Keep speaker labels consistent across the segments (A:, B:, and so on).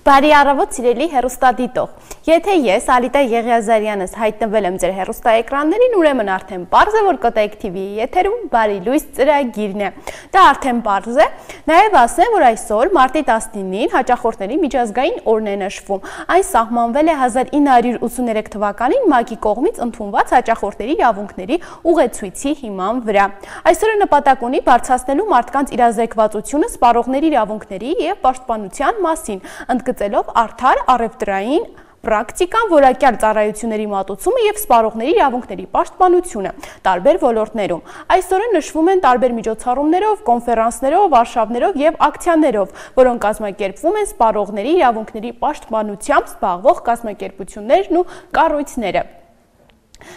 A: Բարի առավոտ սիրելի հեռուստադիտող։ Եթե ես Ալիտա Եղիազարյանս հայտնվել եմ ձեր հեռուստաէկրաններին, ուրեմն արդեն պարզ է, որ Կոտայք TV-ի եթերում Բարի լույս ծրագիրն է։ Դա արդեն պարզ է։ Նաև ասեմ, որ այսօր մարտի 19-ին հաճախորդների միջազգային օրն է նշվում։ Այն սահմանվել է 1983 թվականին ՄԱԿ-ի կողմից ընդունված հաճախորդների իրավունքների ուղեցույցի հիման վրա։ Այսօրը նպատակ ունի բարձրացնելու մարդկանց իրազեկվածությունը սպառողների իրավունքների և պաշտպանության մասին, ընդգծելով արդար առևտրային պրակտիկան, որակյալ ծառայությունների մատուցումը և սպառողների իրավունքների պաշտպանությունը տարբեր ոլորտներում։ Այսօրը նշվում են տարբեր միջոցառումներով, կոնֆերանսներով, արշավներով և ակցիաներով, որոնք կազմակերպվում են սպառողների իրավունքների պաշտպանությամբ զբաղվող կազմակերպություններն ու կառույցները։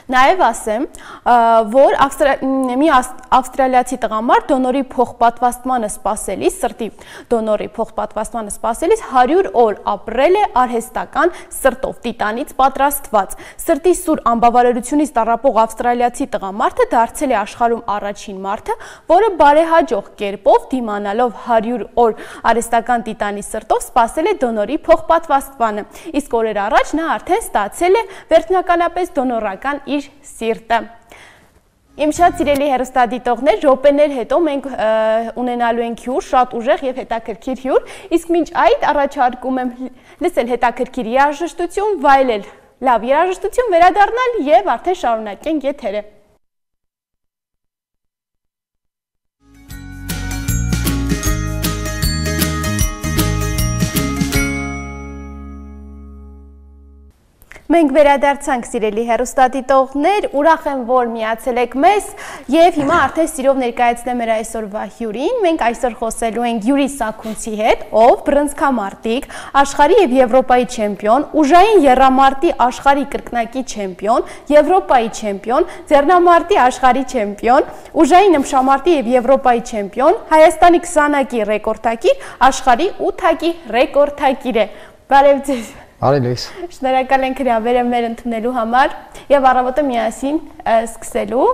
A: Նաև ասեմ, որ մի ավստրալիացի տղամարդ դոնորի փոխպատվաստմանը սպասելիս, սրտի դոնորի փոխպատվաստմանը սպասելիս 100 օր ապրել է արհեստական սրտով, տիտանից պատրաստված։ Սրտի սուր անբավարարությունից տառապող ավստրալիացի տղամարդը դարձել է աշխարհում առաջին մարդը, որը բարեհաջող կերպով դիմանալով 100 օր արհեստական տիտանի սրտով սպասել է դոնորի փոխպատվաստմանը։ Իսկ օրեր առաջ նա արդեն ստացել է վերջնականապես դոնորական իր սիրտը։ Իմ շատ սիրելի հեռուստադիտողներ, րոպեներ հետո մենք ունենալու ենք հյուր, շատ ուժեղ և հետաքրքիր հյուր, իսկ մինչ այդ առաջարկում եմ լսել հետաքրքիր երաժշտություն, վայելել լավ երաժշտություն, վերադառնալ և արդեն շարունակենք եթերը։ Մենք վերադարձանք սիրելի հեռուստադիտողներ, ուրախ եմ, որ միացել եք մեզ և հիմա արդեն սիրով ներկայացնեմ մեր այսօրվա հյուրին։ Մենք այսօր խոսելու ենք Յուրի Սաքունցի հետ, ով բռնցքամարտիկ, աշխարհի և Եվրոպայի չեմպիոն, ուժային եռամարտի աշխարհի կրկնակի չեմպիոն, Եվրոպայի չեմպիոն, ձեռնամարտի աշխարհի չեմպիոն, ուժային ըմբշամարտի և Եվրոպայի չեմպիոն, Հայաստանի 20-ակի ռեկորդակիր, աշխարհի 8-ակի ռեկորդակիր է։ Բարև ձեզ։
B: Բարի լույս։
A: Շնորհակալ ենք հրավերը մեր ընդունելու համար եւ առավոտը միասին սկսելու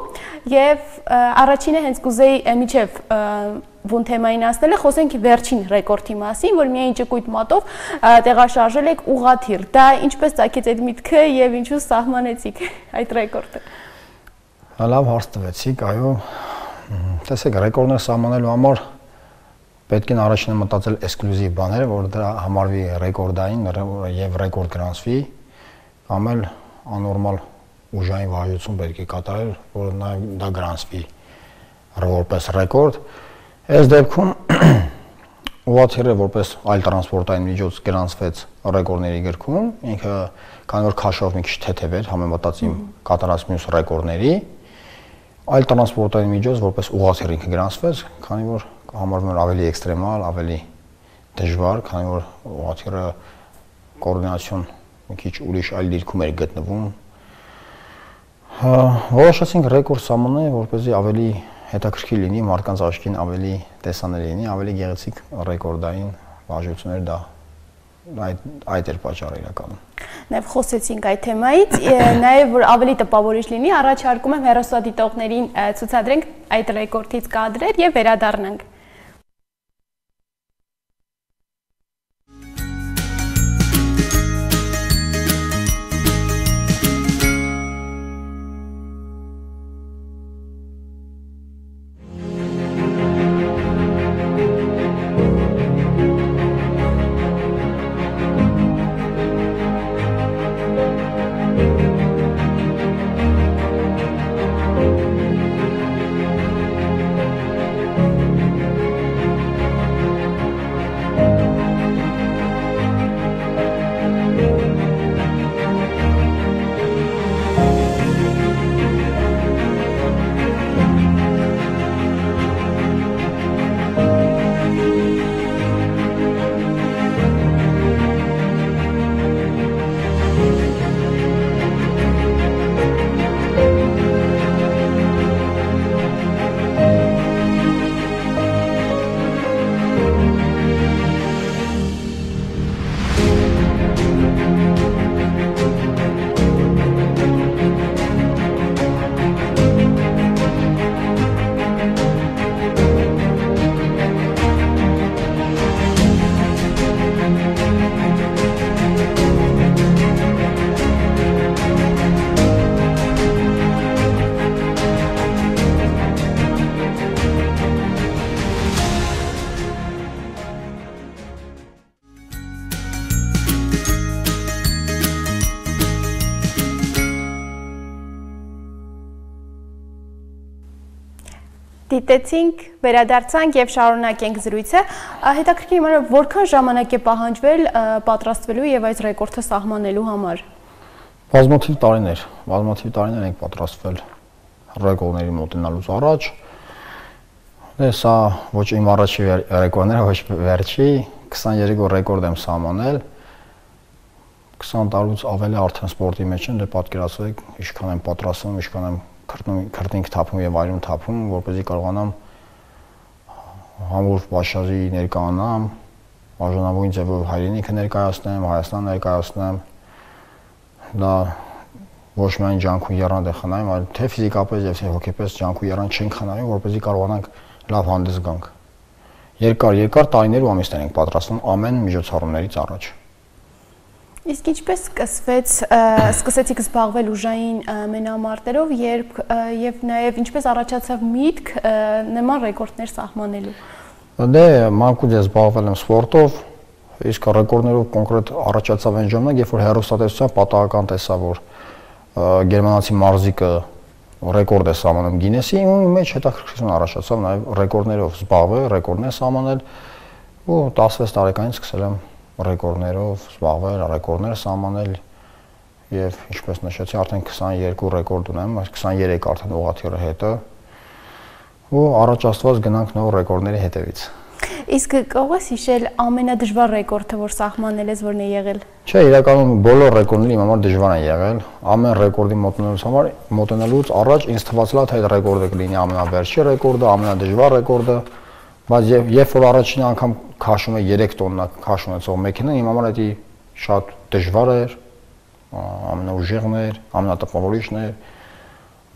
A: եւ առաջինը հենց կուզեի միջև բուն թեմային ասնելը խոսենք վերջին ռեկորդի մասին, որ միայն ճկույտ մատով տեղաշարժել եք ուղղաթիռ։ Դա ինչպես ծագեց այդ միտքը եւ ինչու սահմանեցիք այդ ռեկորդը։
B: Լավ հարց տվեցիք, այո։ Տեսեք, ռեկորդներ սահմանելու համար պետք է առաջինը մտածել էքսկլյուզիվ բաները, որ դրա համարվի ռեկորդային եւ ռեկորդ գրանցվի, կամ էլ աննորմալ ուժային վարժություն պետք է կատարել, որ դա գրանցվի որպես ռեկորդ։ Այս դեպքում ուղղաթիռը որպես այլ տրանսպորտային միջոց գրանցվեց ռեկորդների գրքում, ինքը քանի որ քաշով մի քիչ թեթև էր համեմատած իմ կատարած մյուս ռեկորդների, այլ տրանսպորտային միջոց որպես ուղղաթիռ ինքը գրանցվեց, քանի որ համարվում էր ավելի էքստրեմալ, ավելի դժվար, քանի որ ուղղաթիռը կոորդինացիոն մի քիչ ուրիշ այլ դիրքում էր գտնվում։ Որոշեցինք ռեկորդ սահմանել, որպեսզի ավելի հետաքրքիր լինի, մարդկանց աչքին ավելի տեսանելի լինի, ավելի գեղեցիկ ռեկորդային վարժություններ դա այդ էր պատճառը իրականում։
A: Նաև խոսեցինք այդ թեմայից, նաև որ ավելի տպավորիչ լինի, առաջարկում եմ հեռուստադիտողներին ցուցադրենք այդ ռեկորդից կադրեր եւ վերադառնանք։ Դիտեցինք, վերադարձանք եւ շարունակենք զրույցը։ Հետաքրքիր իմանալ որքան ժամանակ է պահանջվել պատրաստվելու եւ այս ռեկորդը սահմանելու համար։
B: Բազմաթիվ տարիներ ենք պատրաստվել ռեկորդների մոտենալուց առաջ։ Դե սա ոչ իմ առաջի ռեկորդները, ոչ վերջի, 23 օր ռեկորդ եմ սահմանել։ 20 տարուց ավելի արդեն սպորտի մեջ եմ, դե պատկերացրեք, ինչքան եմ պատրաստվում, ինչքան եմ քրտինք թափում եւ այլն թափում, որպեսզի կարողանամ համուր Բաշարի ներկայանամ, արժանավորին ձևով հայրենիքը ներկայացնեմ, Հայաստան ներկայացնեմ։ Դա ոչ միայն ջանք ու եռանդ է խնայում, այլ թե ֆիզիկապես եւ թե հոգեպես ջանք ու եռանդ չենք խնայում, որպեսզի կարողանանք լավ հանդես գանք։ Երկար տարիներ ու ամիսներ ենք պատրաստվում ամեն միջոցառումներից առաջ։
A: Իսկ ինչպես սկսեցիք զբաղվել ուժային մենամարտերով, եւ նաեւ ինչպես առաջացավ միտք նման ռեկորդներ սահմանելու։
B: Դե մանկուց ես զբաղվել եմ սպորտով, իսկ ռեկորդներով կոնկրետ առաջացավ այն ժամանակ, երբ որ հեռուստատեսության պատահական տեսա, որ գերմանացի մարզիկը ռեկորդ է սահմանում Գինեսի, ու մեջ հետաքրքրություն առաջացավ նաեւ ռեկորդներով զբաղվել, ռեկորդներ սահմանել, ու 16 տարեկանից սկսել եմ ռեկորդներով զբաղվել, ռեկորդներ սահմանել եւ ինչպես նշեցի, արդեն 22 ռեկորդ ունեմ, 23 արդեն ուղղաթիռը հետը, ու առաջաստված գնանք նոր ռեկորդների հետևից։
A: Իսկ կարող ես հիշել ամենադժվար ռեկորդը, որ սահմանել ես, որն է եղել։
B: Չէ, իրականում բոլոր ռեկորդները իմ համար դժվար են եղել։ Ամեն ռեկորդի մոտենալուց առաջ ինձ թվացել է, թե այդ ռեկորդը կլինի ամենավերջի ռեկորդը, ամենադժվար ռեկորդը, բայց երբ որ առաջին անգամ քաշում է 3 տոննա քաշ ունեցող մեքենան, իմ համար դա շատ դժվար էր, ամենաուժեղն էր, ամենատպավորիչն էր,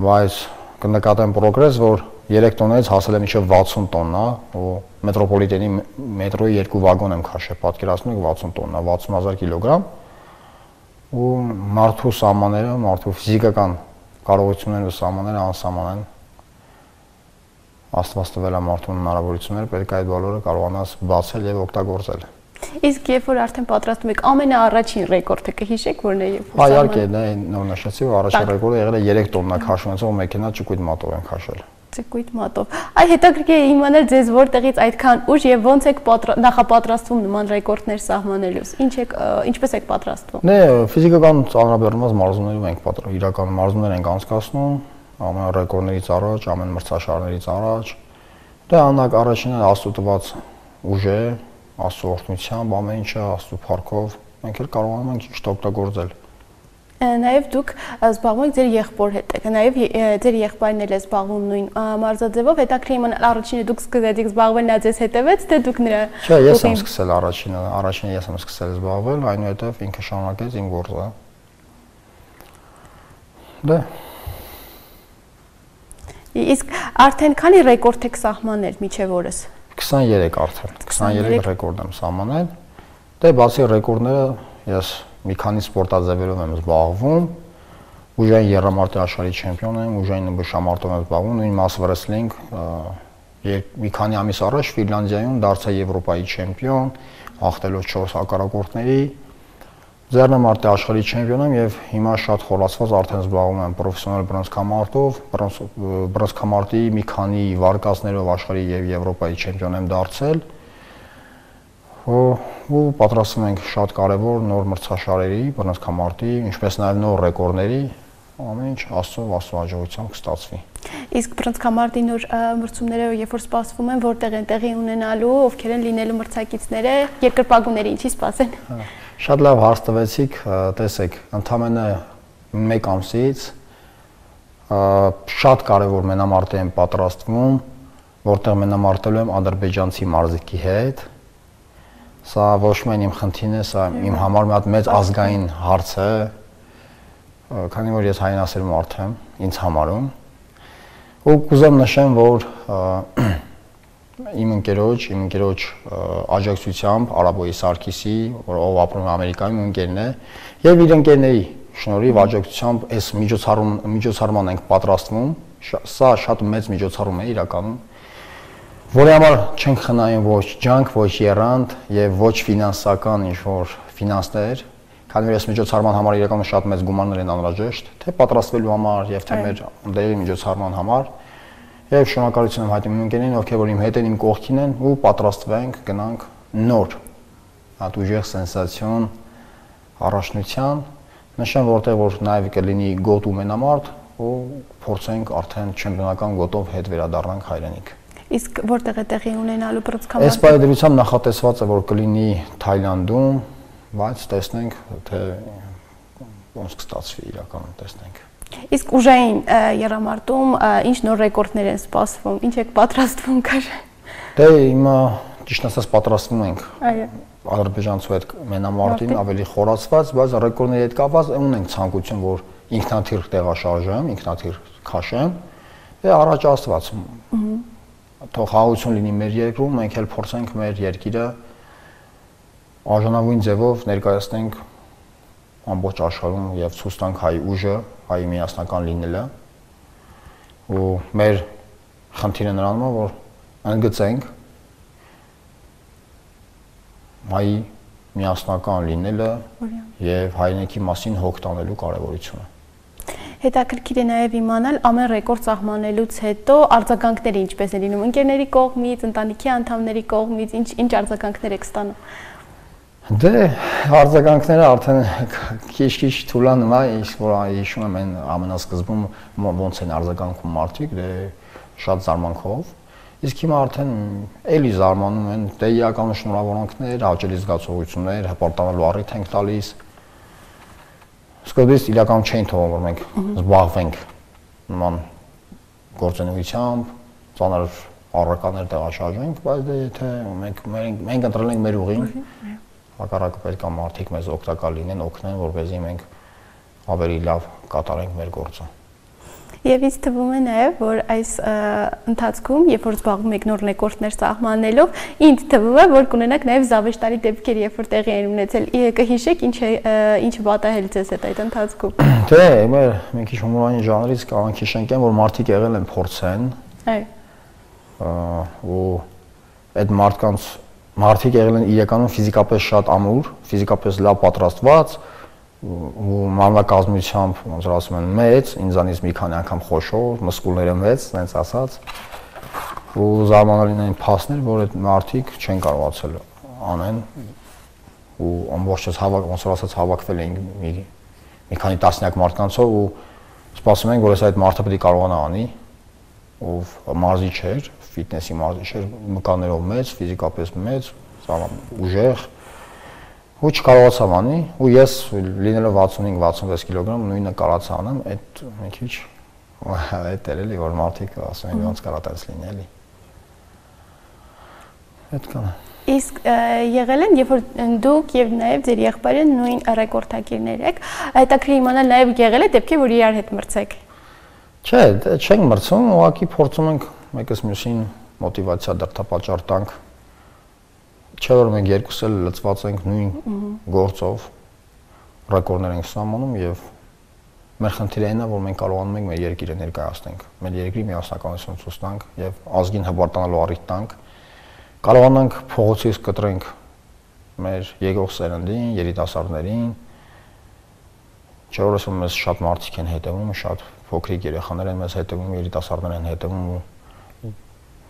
B: բայց կնկատեմ պրոգրես, որ 3 տոննայից հասել է մինչև 60 տոննա, ու մետրոպոլիտենի մետրոյի 2 վագոն եմ քաշել, պատկերացնում եք 60 տոննա, 60000 կիլոգրամ, ու մարդու սահմանները, մարդու ֆիզիկական կարողությունները ու սահմանները անսահման են։ Աստված տվել է մարդուն հնարավորություններ, պետք է այդ բոլորը կարողանաս բացել եւ օգտագործել։
A: Իսկ երբ որ արդեն պատրաստում եք ամենաառաջին ռեկորդը կհիշեք, որն է երբ
B: որ իհարկե, դա նոր նշեցի, որ առաջին ռեկորդը եղել է 3 տոննա քաշ ունեցող մեքենա ճկույտ մատով են քաշել։
A: Ճկույտ մատով։ Այ հետաքրքիր է իմանալ ձեզ որտեղից այդքան ուժ եւ ոնց եք նախապատրաստվում նման ռեկորդներ սահմանելուց։ Ինչպես եք պատրաստվում։
B: Դե ֆիզիկական ծանրաբեռնված մարզումներով ենք պատրաստվում, իրական մարզումներ ենք անցկացնում, ամեն ռեկորդներից առաջ, ամեն մրցաշարներից առաջ։ Դա անակ առաջինը Աստծո տված ուժ է, Աստծո օրհնությամբ, ամեն ինչը Աստծո փառքով մենք էլ կարողանում ենք ճիշտ օգտագործել։
A: Նաև դուք զբաղվում եք ձեր եղբոր հետ, նաև ձեր եղբայրն էլ է զբաղվում նույն մարզաձևով, հետաքրքիր իմանալ առաջինը դուք սկսեցիք զբաղվել, նա ձեզ հետևեց, թե դուք նրա։
B: Չէ, ես եմ սկսել առաջինը ես եմ սկսել զբաղվել, այնուհետև ինքը շարունակեց իմ գործը։ Դե
A: Իսկ արդեն քանի ռեկորդ եք սահմանել մինչև օրս։
B: 23 արդեն, 23 ռեկորդ եմ սահմանել։ Դե բացի ռեկորդները ես մի քանի սպորտաձևերով եմ զբաղվում, ուժային եռամարտի աշխարհի չեմպիոն եմ, ուժային նբշամարտով եմ զբաղվում, նույն mass wrestling, մի քանի ամիս առաջ Ֆինլանդիայում դարձա Եվրոպայի չեմպիոն, հաղթելով 4 հակառակորդների, ձեռնամարտի աշխարհի չեմպիոն եմ եւ հիմա շատ խորացված արդեն զբաղվում եմ պրոֆեսիոնալ բռնցքամարտով, բռնցքամարտի մի քանի վարկածներով աշխարհի եւ Եվրոպայի չեմպիոն եմ դարձել։ Ու պատրաստվում ենք շատ կարևոր նոր մրցաշարերի, բռնցքամարտի, ինչպես նաև նոր ռեկորդների, ամեն ինչ Աստծո հաջողությամբ կստացվի։
A: Իսկ բռնցքամարտի նոր մրցումները երբ որ սպասվում են, որտեղ են տեղի ունենալու, ովքեր են լինելու մրցակիցները, երկրպագուները ինչի սպասեն։
B: Շատ լավ հարց տվեցիք, տեսեք, ընդամենը 1 ամսից շատ կարևոր մենամարտի եմ պատրաստվում, որտեղ մենամարտելու եմ ադրբեջանցի մարզիկի հետ։ Սա ոչ միայն իմ խնդիրն է, սա իմ համար մի հատ մեծ ազգային հարց է, քանի որ ես հայրենասեր մարդ եմ, ինձ համարում։ Ու կուզեմ նշեմ, որ իմ ընկերոջ աջակցությամբ Արաբոյի Սարգիսի, ով ապրում է Ամերիկայում, ընկերն է, եւ իր ընկերների շնորհիվ աջակցությամբ այս միջոցառման ենք պատրաստվում։ Սա շատ մեծ միջոցառում է իրականում, որի համար չենք խնայում ոչ ջանք, ոչ եռանդ եւ ոչ ֆինանսական ինչ-որ ֆինանսներ, քանի որ այս միջոցառման համար իրականում շատ մեծ գումարներ են անհրաժեշտ, թե պատրաստվելու համար եւ թե մեր ընդդերի միջոցառման համար։ Եվ շնորհակալություն եմ հայտնում ընկերներին, ովքեր որ իմ հետ են, իմ կողքին են ու պատրաստվենք գնանք նոր հատ ուժեղ սենսացիոն առաջնության, նշեմ որտեղ որ նաև կլինի գոտ ու մենամարտ ու փորձենք արդեն չեմպիոնական գոտով հետ վերադառնանք հայրենիք։
A: Իսկ որտեղ է տեղի ունենալու բռնցքամարտը։
B: Այս պայմանությամբ նախատեսված է որ կլինի Թայլանդում, բայց տեսնենք թե ոնց կստացվի իրականում տեսնենք։
A: Իսկ ուժային եռամարտում ինչ նոր ռեկորդներ են սպասվում, ինչ եք պատրաստվում կար։
B: Դե հիմա ճիշտ ասած պատրաստվում ենք։
A: Այո։
B: Ադրբեջանցու հետ մենամարտին ավելի խորացված, բայց ռեկորդների հետ կապված ունենք ցանկություն, որ ինքնաթիռ տեղաշարժեմ, ինքնաթիռ քաշեմ, եւ առաջ աստված։ Թող խաղաղություն լինի մեր երկրում, մենք էլ փորձենք մեր երկիրը արժանավուն ձևով ներկայացնենք ամբողջ աշխարհում եւ ցույց տանք հայ ուժը, հայ միասնական լինելը։ Ու մեր խնդիրը նրանում է, որ ընդգծենք հայ միասնական լինելը եւ հայրենիքի մասին հոգ տանելու կարեւորությունը։
A: Հետաքրքիր է նաև իմանալ ամեն ռեկորդ սահմանելուց հետո արձագանքները ինչպես են լինում ընկերների կողմից, ընտանիքի անդամների կողմից, ինչ արձագանքներ եք ստանում։
B: Դե արձագանքները արդեն քիչ-քիչ թուլանում է, իսկ որ հիշում եմ այն ամենասկզբում ոնց են արձագանքում մարդիկ, դե շատ զարմանքով։ Իսկ հիմա արդեն էլի զարմանում են, դե իրական շնորհավորանքներ, հաճելի զգացողություններ, հպարտանալու առիթ ենք տալիս։ Սկզբից իրական չէին թողում, որ մենք զբաղվենք նման գործունեությամբ, ծանր առարկաներ տեղաշարժենք, բայց դե եթե մենք ընտրել ենք մեր ուղին, հակառակը պետք է մարդիկ մեզ օգտակար լինեն, օգնեն, որպեսզի մենք ավելի լավ կատարենք մեր գործը։
A: Եվ ինձ թվում է նաև, որ այս ընթացքում, երբ որ զբաղվում եք նոր ռեկորդներ սահմանելով, ինձ թվում է, որ կունենաք նաև զավեշտալի դեպքեր, երբ որ տեղի են ունեցել։ Կհիշեք ինչ պատահել ձեզ հետ այդ ընթացքում։
B: Դե, մենք քիչ հումորային ժանրից կարող հիշենք, որ մարդիկ եղել են փորձեն։ Այո։ Ու այդ մարդիկ եղել են իրականում ֆիզիկապես շատ ամուր, ֆիզիկապես լավ պատրաստված ու մանրակազմությամբ, ոնց որ ասում են, մեծ, ինձանից մի քանի անգամ խոշոր, մսկուլները մեծ, այնպես ասած, ու զարմանալին այն փաստներ, որ այդ մարդիկ չեն կարողացել անեն ու ամբողջս ոնց որ ասած հավաքվել էին մի քանի տասնյակ մարդկանցով ու սպասում ենք, որ այս այդ մարդը պետք է կարողանա անի, ով մարզիչ էր, ֆիթնեսի մարզիչ էր, մկաններով մեծ, ֆիզիկապես մեծ, ուժեղ ու չկարողացավ անի ու ես լինելով 65-66 կիլոգրամ նույնը կարողացա անեմ, այդ մի քիչ այդ էր էլի որ մարդիկ ասում են ոնց կարա տես լինի էլի։ Այդքան է։
A: Իսկ եղել են, երբ որ դուք եւ նաեւ ձեր եղբայրը նույն ռեկորդակիրներ եք, հետաքրքիր իմանալ նաեւ եղել է դեպքեր, որ իրար հետ մրցեք։
B: Չէ, չենք մրցում, ուղղակի փորձում ենք մեկս մյուսին մոտիվացիա դրդապատճառ տանք։ Չէ որ մենք երկուս էլ լծված ենք նույն գործով, ռեկորդներ ենք սահմանում եւ մեր խնդիրը այն է, որ մենք կարողանում ենք մեր երկիրը ներկայացնենք, մեր երկրի միասնականություն ցույց տանք եւ ազգին հպարտանալու առիթ տանք, կարողանանք փողոցից կտրենք մեր եկող սերնդին, երիտասարդներին, չէ որ ասում մեզ շատ մարդիկ են հետևում, շատ փոքրիկ երեխաներ են մեզ հետևում, երիտասարդներ են հետևում ու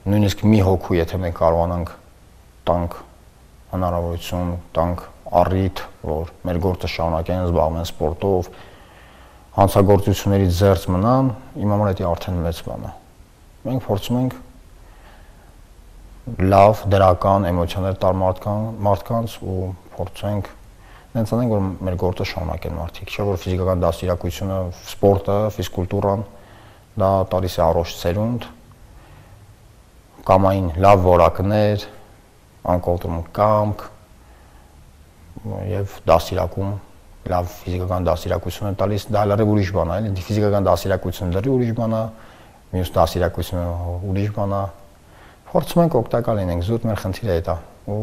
B: նույնիսկ մի հոգու եթե մենք կարողանանք տանք հնարավորություն, տանք առիթ, որ մեր գործը շարունակեն, զբաղվեն սպորտով, հանցագործություններից զերծ մնան, իմ համար դա արդեն մեծ բան է։ Մենք փորձում ենք լավ, դրական էմոցիաներ տալ մարդկանց ու փորձենք նենց անենք, որ մեր գործը շարունակեն մարդիկ, չէ՞ որ ֆիզիկական դաստիարակությունը, սպորտը, ֆիզկուլտուրան դա տալիս է առողջ սերունդ, կամային լավ որակներ, անկողտրում կամք եւ դաստիարակում լավ ֆիզիկական դաստիարակություն է տալիս, դա լրիվ ուրիշ բան է, էլի ֆիզիկական դաստիարակությունը լրիվ ուրիշ բան է, մյուս դաստիարակությունը ուրիշ բան է։ Փորձում ենք օգտակար լինենք, զուտ մեր խնդիրը է դա ու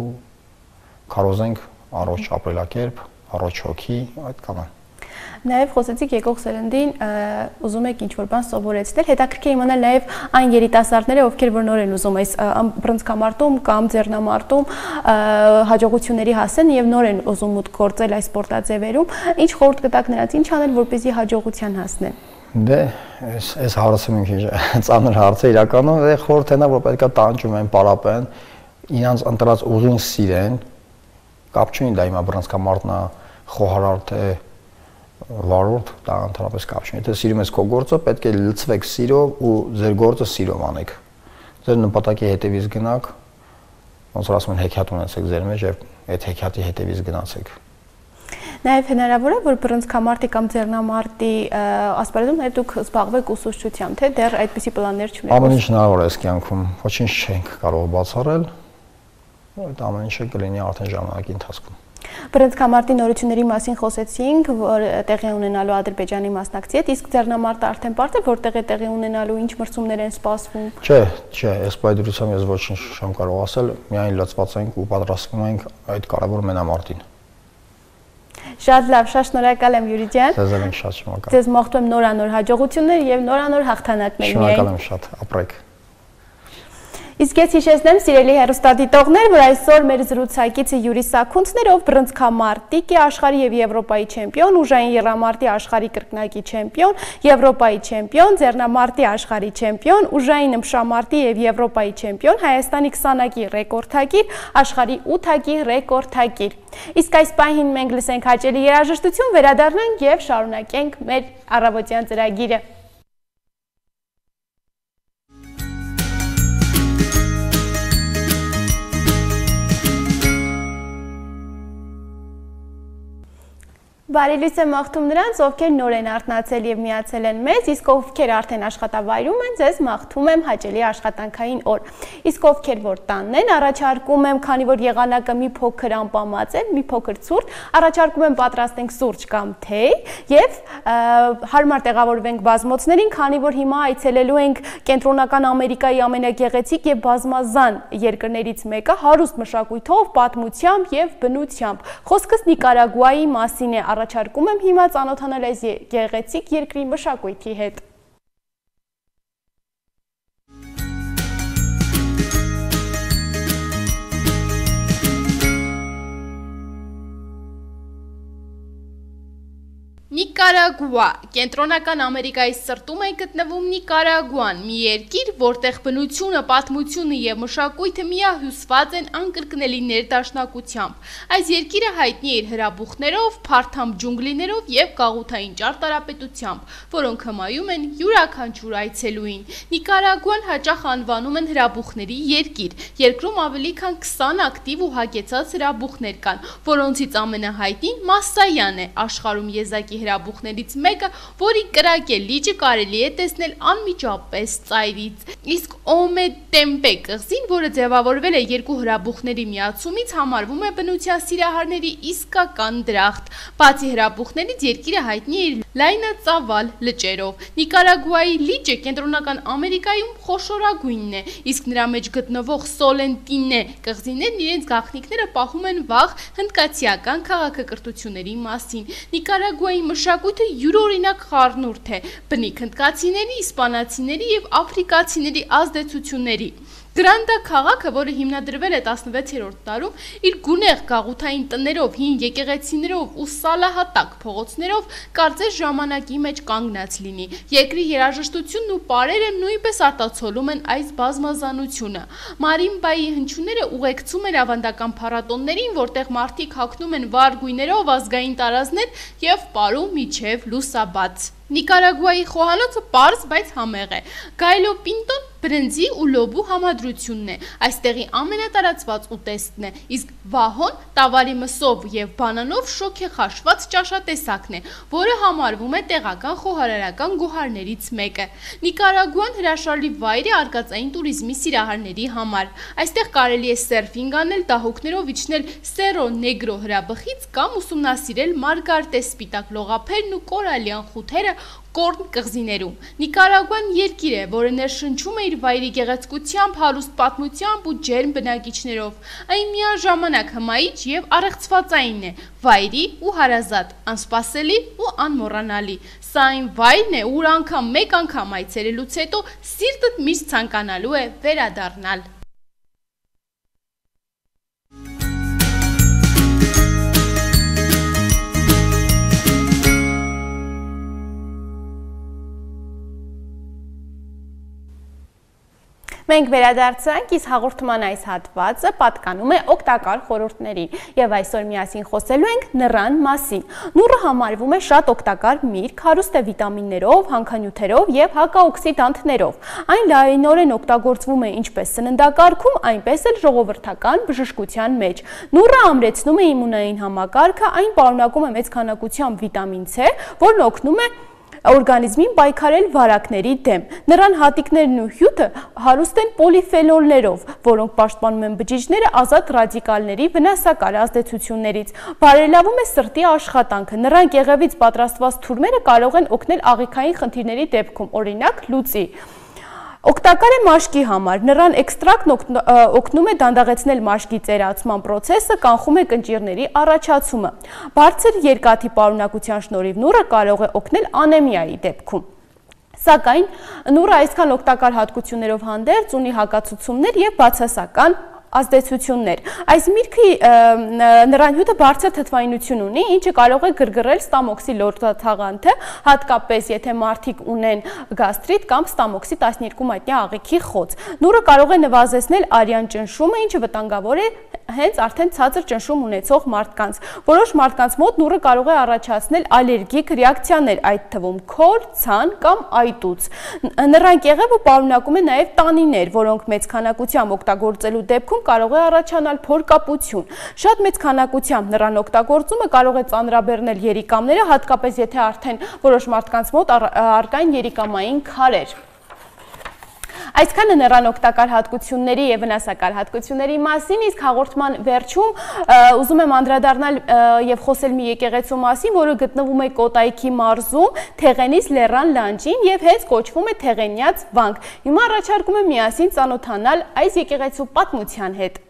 B: կարողենք առողջ ապրելակերպ, առողջ հոգի, այդքան է։
A: Նաև խոսեցիք եկող սերնդին ուզում եք ինչ-որ բան սովորեցնել, հետաքրքիր իմանալ նաև այն երիտասարդները, ովքեր որ նոր են ուզում այս բռնցքամարտում կամ ձեռնամարտում հաջողությունների հասեն եւ նոր են ուզում մուտք գործել այս սպորտաձևերում, ինչ խորհուրդ կտաք նրանց, ինչ անել, որպեսզի հաջողության հասնեն։
B: Դե այս հարցը մի քիչ ծանր հարց է իրականում, դե խորհուրդ որ պետքա տանջում են, պարապեն, իրանց ընտրած ուղին սիրեն, կապ չունի դա հիմա բռնցքամարտն է, խոհարար թե վարորդ, դա ընդհանրապես կապ չունի։ Եթե սիրում ես քո գործը, պետք է լցվեք սիրով ու ձեր գործը սիրով անեք։ Ձեր նպատակի հետևից գնաք, ոնց որ ասում են հեքիաթ ունեցեք ձեր մեջ եւ այդ հեքիաթի հետևից գնացեք։
A: Նաև հնարավոր է, որ բռնցքամարտի կամ ձեռնամարտի ասպարեզում նաև դուք զբաղվեք ուսուցչությամբ, թե դեռ այդպիսի պլաններ չունեք։
B: Ամեն ինչ հնարավոր է այս կյանքում, ոչինչ չենք կարող բացառել, այդ ամեն ինչը կլինի արդեն ժամանակի ընթացքում։
A: Բռնցքամարտի նորությունների մասին խոսեցինք, որ տեղի ունենալու Ադրբեջանի մասնակցի հետ, իսկ ձեռնամարտը արդեն պարզ է, որտեղ է տեղի ունենալու, ինչ մրցումներ են սպասվում։
B: Չէ, այս պայդրությամբ ես ոչինչ չեմ կարող ասել, միայն լծված ենք ու պատրաստվում ենք այդ կարևոր մենամարտին։
A: Շատ լավ, շատ շնորհակալ եմ Յուրի ջան։
B: Ձեզ էլ շատ շնորհակալ։
A: Ձեզ մաղթում եմ նորանոր հաջողություններ եւ նորանոր հաղթանակներ միայն։
B: Շնորհակալ եմ շատ, ապրեք։
A: Իսկ ես հիշեցնեմ սիրելի հեռուստադիտողներ, որ այսօր մեր զրուցակիցը Յուրի Սաքունցն էր, ով բռնցքամարտիկ է, աշխարհի եւ Եվրոպայի չեմպիոն, ուժային եռամարտի աշխարհի կրկնակի չեմպիոն, Եվրոպայի չեմպիոն, ձեռնամարտի աշխարհի չեմպիոն, ուժային ըմբշամարտի եւ Եվրոպայի չեմպիոն, Հայաստանի 20-ակի ռեկորդագիր, աշխարհի 8-ակի ռեկորդագիր։ Իսկ այս պահին մենք լսենք հաճելի երաժշտություն, վերադառնանք եւ շարունակենք մեր առավոտյան ծրագիրը։ Բարի լույս եմ մաղթում նրանց, ովքեր նոր են արթնացել եւ միացել են մեզ, իսկ ովքեր արդեն աշխատավայրում են, ձեզ մաղթում եմ հաճելի աշխատանքային օր։ Իսկ ովքեր որ տանն են, առաջարկում եմ, քանի որ եղանակը մի փոքր անպամած է, մի փոքր ցուրտ, առաջարկում եմ պատրաստենք սուրճ կամ թեյ եւ հարմար տեղավորվենք բազմոցներին, քանի որ հիմա այցելելու ենք Կենտրոնական Ամերիկայի ամենագեղեցիկ եւ բազմազան երկրներից մեկը, հարուստ մշակույթով, պատմությամբ եւ բնությամբ։ Խոսքս Նիկարագուայի մասին է, առաջարկում եմ հիմա ծանոթանալ այս գեղեցիկ երկրի մշակույթի հետ։ Նիկարագուա, Կենտրոնական Ամերիկայի սրտում է գտնվում Նիկարագուան, մի երկիր, որտեղ բնությունը, պատմությունը եւ մշակույթը միահյուսված են անկրկնելի ներդաշնակությամբ։ Այս երկիրը հայտնի է իր հրաբուխներով, փարթամ ջունգլիներով եւ գաղութային ճարտարապետությամբ, որոնք հմայում են յուրաքանչյուր այցելուին։ Նիկարագուան հաճախ անվանում են հրաբուխների երկիր։ Երկրում ավելի քան 20 ակտիվ ու հագեցած հրաբուխներ կան, որոնցից ամենահայտնին Մասսայան է, աշխարհում եզակի հրաբուխներից մեկը, որի կրակե լիճը կարելի է տեսնել անմիջապես ծայրից։ Իսկ Օմեդտեմպե կղզին, որը ձևավորվել է երկու հրաբուխների միացումից, համարվում է բնության սիրահարների իսկական դրախտ։ Բացի հրաբուխներից երկիրը հայտնի է իր լայնածավալ լճերով։ Նիկարագուայի լիճը Կենտրոնական Ամերիկայում խոշորագույնն է, իսկ նրա մեջ գտնվող Սոլենտինե կղզիներն իրենց գաղտնիքները պահում են վաղ հնդկացիական քաղաքակրթությունների մասին։ Նիկարագուայի մշակույթը յուրօրինակ խառնուրդ է բնիկ հնդկացիների, իսպանացիների եւ աֆրիկացիների ազդեցությունների։ Գրանդա քաղաքը, որը հիմնադրվել է 16-րդ դարում, իր գունեղ գաղութային տներով, հին եկեղեցիներով ու սալահատակ փողոցներով կարծես ժամանակի մեջ կանգնած լինի։ Երկրի երաժշտությունն ու պարերը նույնպես արտացոլում են այս բազմազանությունը։ Մարիմբայի հնչյունները ուղեկցում են ավանդական փառատոններին, որտեղ մարդիկ հագնում են վառ գույներով ազգային տարազներ եւ պարում միջև լուսաբաց։ Նիկարագուայի խոհանոցը պարզ, բայց համեղ է։ Գայլո պինտոն բրնձի ու լոբու համադրությունն է, այստեղի ամենատարածված ուտեստն է, իսկ վահոն տավարի մսով եւ բանանով շոգեխաշված ճաշատեսակն է, որը համարվում է տեղական խոհարարական գոհարներից մեկը։ Նիկարագուան հրաշալի վայր է արկածային туриզմի սիրահարների համար։ Այստեղ կարելի է սերֆինգ անել, դահուկներով իջնել Սերո Նեգրո հրաբխից կամ ուսումնասիրել Մարգարտե սպիտակ լողափերն ու կորալյան խութերը Կորն կղզիներում։ Նիկարագուան երկիր է, որը ներշնչում է իր վայրի գեղեցկությամբ, հարուստ պատմությամբ ու ջերմ բնակիչներով։ Այն միաժամանակ հմայիչ եւ առեղծվածային է, վայրի ու հարազատ, անսպասելի ու անմոռանալի։ Սա այն վայրն է, ուր անգամ մեկ անգամ այցելելուց հետո սիրտդ միշտ ցանկանալու է վերադառնալ։ Մենք վերադարձանք, իսկ հաղորդման այս հատվածը պատկանում է օգտակար խորհուրդներին եւ այսօր միասին խոսելու ենք նռան մասին։ Նուռը համարվում է շատ օգտակար միրգ, հարուստ է վիտամիններով, հանքանյութերով եւ հակաօքսիդանտներով։ Այն լայնորեն օգտագործվում է ինչպես սննդակարգում, այնպես էլ ժողովրդական բժշկության մեջ։ Նուռը ամրեցնում է իմունային համակարգը, այն պարունակում է մեծ քանակությամբ վիտամին C, որն օգնում է օրգանիզմին պայքարել վարակների դեմ։ Նռան հատիկներն ու հյութը հարուստ են պոլիֆենոլներով, որոնք պաշտպանում են բջիջները ազատ ռադիկալների վնասակար ազդեցություններից։ Բարելավում է սրտի աշխատանքը։ Նռան կեղևից պատրաստված թուրմերը կարող են օգնել աղիքային խնդիրների դեպքում, օրինակ լուծի։ Օգտակար է մաշկի համար։ Նռան էքստրակտն օգնում է դանդաղեցնել մաշկի ծերացման process-ը, կանխում է կնճիռների առաջացումը։ Բարձր երկաթի պարունակության շնորհիվ նուռը կարող է օգնել անեմիայի դեպքում։ Սակայն նուռը այսքան օգտակար հատկություններով հանդերձ ունի հակացություններ եւ բացասական ազդեցություններ։ Այս միրգի նռան հյութը բարձր թթվայնություն ունի, ինչը կարող է գրգռել ստամոքսի լորձաթաղանթը, հատկապես եթե մարդիկ ունեն գաստրիտ կամ ստամոքսի 12 մատնյա աղիքի խոց։ Նուռը կարող է նվազեցնել արյան ճնշումը, ինչը վտանգավոր է հենց արդեն ցածր ճնշում ունեցող մարդկանց։ Որոշ մարդկանց մոտ նուռը կարող է առաջացնել ալերգիկ ռեակցիաներ, այդ թվում քոր, ցան կամ այտուց։ Նռան կեղևը պարունակում է նաև տանիններ, որոնք մեծ քանակությամբ օգտագործելու դեպքում կարող է առաջանալ փորկապություն։ Շատ մեծ քանակությամբ նռան օգտագործումը կարող է ծանրաբեռնել երիկամները, հատկապես եթե արդեն որոշ մարդկանց մոտ առկա են երիկամային քարեր։ Այսքանը նռան օգտակար հատկությունների եւ վնասակար հատկությունների մասին, իսկ հաղորդման վերջում ուզում եմ անդրադառնալ եւ խոսել մի եկեղեցու մասին, որը գտնվում է Կոտայքի մարզում, Թեղենից լեռան լանջին եւ հենց կոչվում է Թեղենյաց վանք։ Հիմա առաջարկում եմ միասին ծանոթանալ այս եկեղեցու պատմության հետ։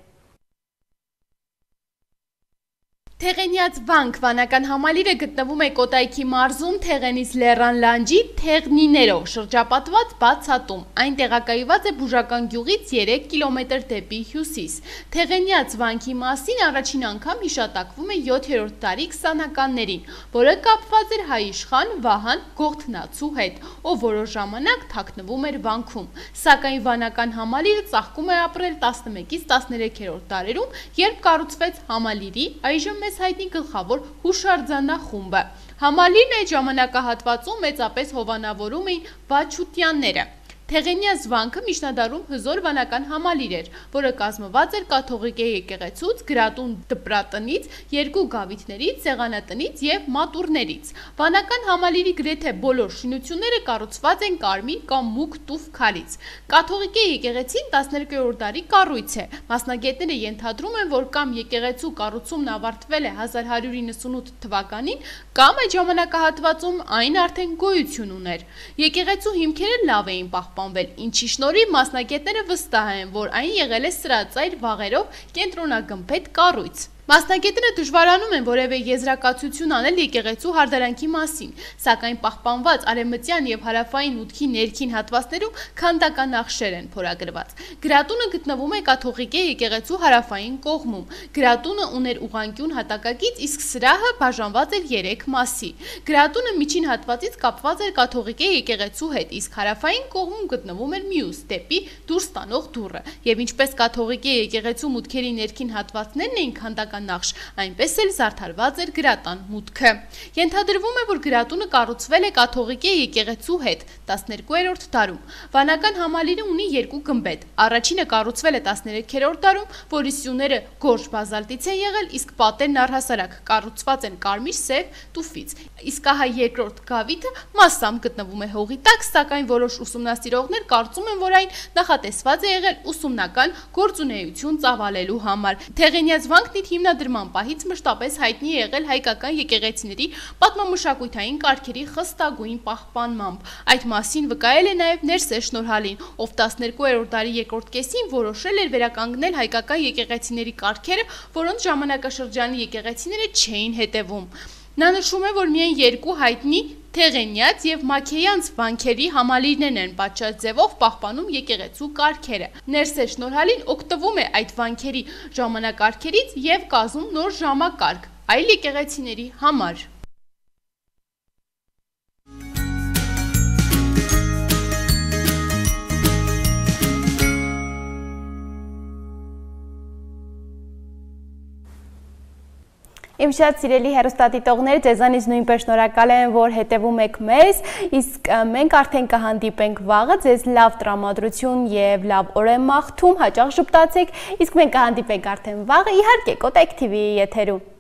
A: Թեղենյաց վանք վանական համալիրը գտնվում է Կոտայքի մարզում Թեղենից լեռան լանջի Թեղնիներով շրջապատված բաց հատում։ Այն տեղակայված է Բուժական գյուղից 3 կիլոմետր դեպի հյուսիս։ Թեղենյաց վանքի մասին առաջին անգամ հիշատակվում է 7-րդ դարի 20-ականներին, որը կապված էր հայ իշխան Վահան Գողթնացու հետ, ով որոշ ժամանակ թաքնվում էր վանքում։ Սակայն վանական համալիրը ծաղկում է ապրել 11-ից 13-րդ դարերում, երբ կառուցվեց համալիրի այժմ հայտնի գլխավոր հուշարձանախումբը։ Համալիրն այդ ժամանակահատվածում մեծապես հովանավորում էին վաչուտյանները։ Թեղենյաց վանքը միջնադարում հզոր վանական համալիր էր, որը կազմված էր կաթողիկե եկեղեցուց, գրատուն դպրատնից, 2 գավիթներից, սեղանատնից եւ մատուրներից։ Վանական համալիրի գրեթե բոլոր շինությունները կառուցված են կարմիր կամ մուգ տուֆ քարից։ Կաթողիկե եկեղեցին 12-րդ դարի կառույց է։ Մասնագետները ենթադրում են, որ կամ եկեղեցու կառուցումն ավարտվել է 1198 թվականին, կամ այդ ժամանակահատվածում այն արդեն գոյություն ուներ։ Եկեղեցու հիմքերը լավ էին պահպանվել, ինչի շնորհիվ մասնագետները վստահ են, որ այն եղել է սրածայր վաղերով կենտրոնագմբեթ կառույց։ Մասնագետները դժվարանում են որևէ եզրակացություն անել եկեղեցու հարդարանքի մասին, սակայն պահպանված արևմտյան եւ հարավային մուտքի ներքին հատվածներում քանդական նախշեր են փորագրված։ Գրատունը գտնվում է կաթողիկե եկեղեցու հարավային կողմում։ Գրատունը ուներ ուղղանկյուն հատակագիծ, իսկ սրահը բաժանված էր 3 մասի։ Գրատունը միջին հատվածից կապված էր կաթողիկե եկեղեցու հետ, իսկ հարավային կողմում գտնվում էր մյուս դեպի դուրս տանող դուռը։ Եվ ինչպես կաթողիկե եկեղեցու մուտքերի ներքին հատվածներն էին քանդական նախշ, այնպես էլ զարդարված էր գրատան մուտքը։ Ենթադրվում է, որ գրատունը կառուցվել է կաթողիկե եկեղեցու հետ 12-րդ դարում։ Վանական համալիրը ունի 2 գմբեթ։ Առաջինը կառուցվել է 13-րդ դարում, որի սյուները գորշ բազալտից են եղել, իսկ պատերն առհասարակ կառուցված են կարմիր սև տուֆից։ Իսկ ահա երկրորդ գավիթը մասամբ գտնվում է հողի տակ, սակայն որոշ ուսումնասիրողներ կարծում են, որ այն նախատեսված է եղել ուսումնական գործունեություն ծավալելու համար։ Թեղենյաց վանքն իր հիմնադրման պահից մշտապես հայտնի է եղել հայկական եկեղեցիների պատմամշակութային կարգերի խստագույն պահպանմամբ։ Այդ մասին վկայել է նաև Ներսես Շնորհալին, ով 12-րդ դարի երկրորդ կեսին որոշել էր վերականգնել հայկական եկեղեցիների կարգերը, որոնց ժամանակաշրջանի եկեղեցիները չէին հետևում։ Նա նշում է, որ միայն 2 հայտնի Թեղենյաց եւ Մաքեյանց վանքերի համալիրներն են պատշաճ ձևով պահպանում եկեղեցու կարգերը։ Ներսես Շնորհալին օգտվում է այդ վանքերի ժամանակարգերից եւ կազմում նոր ժամակարգ այլ եկեղեցիների համար։ Իմ շատ սիրելի հեռուստադիտողներ, ձեզանից նույնպես շնորհակալ եմ, որ հետևում եք մեզ, իսկ մենք արդեն կհանդիպենք վաղը, ձեզ լավ տրամադրություն եւ լավ օր եմ մաղթում, հաճախ ժպտացեք, իսկ մենք կհանդիպենք արդեն վաղը, իհարկե, Կոտայք TV-ի եթերում։